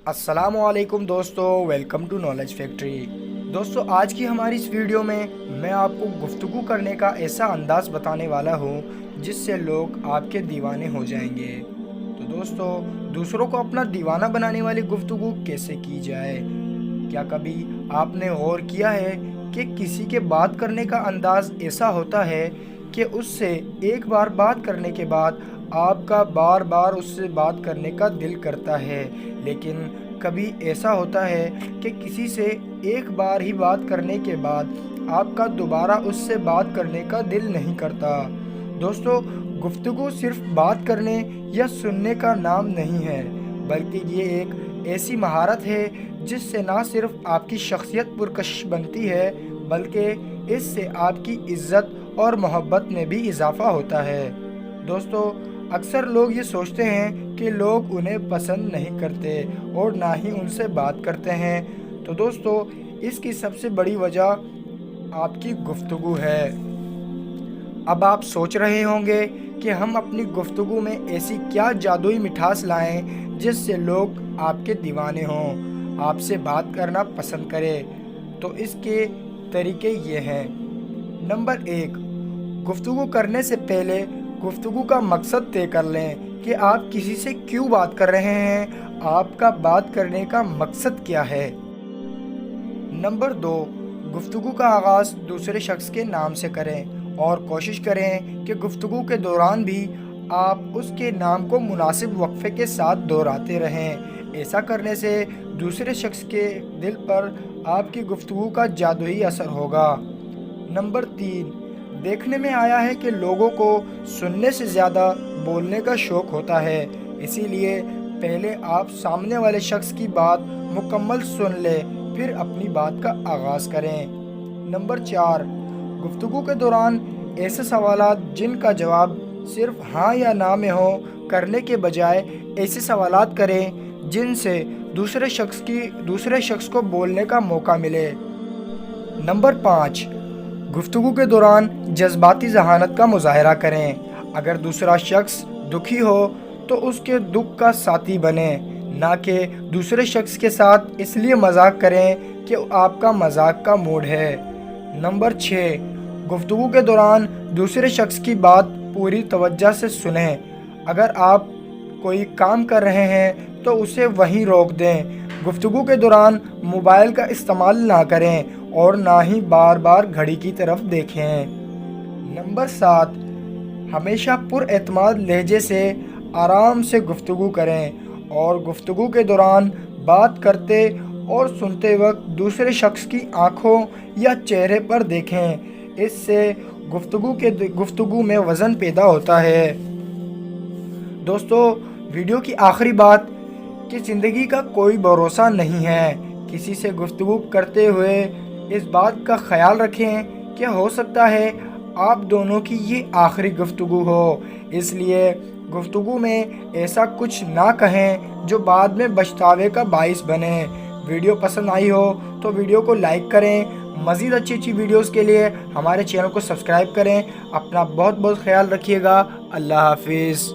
السلام علیکم دوستو، ویلکم ٹو نالج فیکٹری۔ دوستو، آج کی ہماری اس ویڈیو میں آپ کو گفتگو کرنے کا ایسا انداز بتانے والا ہوں جس سے لوگ آپ کے دیوانے ہو جائیں گے۔ تو دوستو، دوسروں کو اپنا دیوانہ بنانے والی گفتگو کیسے کی جائے؟ کیا کبھی آپ نے غور کیا ہے کہ کسی کے بات کرنے کا انداز ایسا ہوتا ہے کہ اس سے ایک بار بات کرنے کے بعد آپ کا بار بار اس سے بات کرنے کا دل کرتا ہے، لیکن کبھی ایسا ہوتا ہے کہ کسی سے ایک بار ہی بات کرنے کے بعد آپ کا دوبارہ اس سے بات کرنے کا دل نہیں کرتا۔ دوستو، گفتگو صرف بات کرنے یا سننے کا نام نہیں ہے، بلکہ یہ ایک ایسی مہارت ہے جس سے نہ صرف آپ کی شخصیت پرکشش بنتی ہے، بلکہ اس سے آپ کی عزت اور محبت میں بھی اضافہ ہوتا ہے۔ دوستو، اکثر لوگ یہ سوچتے ہیں کہ لوگ انہیں پسند نہیں کرتے اور نہ ہی ان سے بات کرتے ہیں۔ تو دوستو، اس کی سب سے بڑی وجہ آپ کی گفتگو ہے۔ اب آپ سوچ رہے ہوں گے کہ ہم اپنی گفتگو میں ایسی کیا جادوئی مٹھاس لائیں جس سے لوگ آپ کے دیوانے ہوں، آپ سے بات کرنا پسند کریں۔ تو اس کے طریقے یہ ہیں۔ نمبر 1، گفتگو کرنے سے پہلے گفتگو کا مقصد طے کر لیں کہ آپ کسی سے کیوں بات کر رہے ہیں، آپ کا بات کرنے کا مقصد کیا ہے۔ نمبر 2، گفتگو کا آغاز دوسرے شخص کے نام سے کریں اور کوشش کریں کہ گفتگو کے دوران بھی آپ اس کے نام کو مناسب وقفے کے ساتھ دہراتے رہیں۔ ایسا کرنے سے دوسرے شخص کے دل پر آپ کی گفتگو کا جادوئی اثر ہوگا۔ نمبر 3، دیکھنے میں آیا ہے کہ لوگوں کو سننے سے زیادہ بولنے کا شوق ہوتا ہے، اسی لیے پہلے آپ سامنے والے شخص کی بات مکمل سن لیں، پھر اپنی بات کا آغاز کریں۔ نمبر 4، گفتگو کے دوران ایسے سوالات جن کا جواب صرف ہاں یا نہ میں ہو کرنے کے بجائے ایسے سوالات کریں جن سے دوسرے شخص کو بولنے کا موقع ملے۔ نمبر 5، گفتگو کے دوران جذباتی ذہانت کا مظاہرہ کریں۔ اگر دوسرا شخص دکھی ہو تو اس کے دکھ کا ساتھی بنیں، نہ کہ دوسرے شخص کے ساتھ اس لیے مذاق کریں کہ آپ کا مذاق کا موڈ ہے۔ نمبر 6، گفتگو کے دوران دوسرے شخص کی بات پوری توجہ سے سنیں۔ اگر آپ کوئی کام کر رہے ہیں تو اسے وہیں روک دیں۔ گفتگو کے دوران موبائل کا استعمال نہ کریں اور نہ ہی بار بار گھڑی کی طرف دیکھیں۔ نمبر 7، ہمیشہ پر اعتماد لہجے سے آرام سے گفتگو کریں اور گفتگو کے دوران بات کرتے اور سنتے وقت دوسرے شخص کی آنکھوں یا چہرے پر دیکھیں۔ اس سے گفتگو میں وزن پیدا ہوتا ہے۔ دوستو، ویڈیو کی آخری بات کہ زندگی کا کوئی بھروسہ نہیں ہے۔ کسی سے گفتگو کرتے ہوئے اس بات کا خیال رکھیں کہ ہو سکتا ہے آپ دونوں کی یہ آخری گفتگو ہو، اس لیے گفتگو میں ایسا کچھ نہ کہیں جو بعد میں پچھتاوے کا باعث بنے۔ ویڈیو پسند آئی ہو تو ویڈیو کو لائک کریں۔ مزید اچھی ویڈیوز کے لیے ہمارے چینل کو سبسکرائب کریں۔ اپنا بہت خیال رکھیے گا۔ اللہ حافظ۔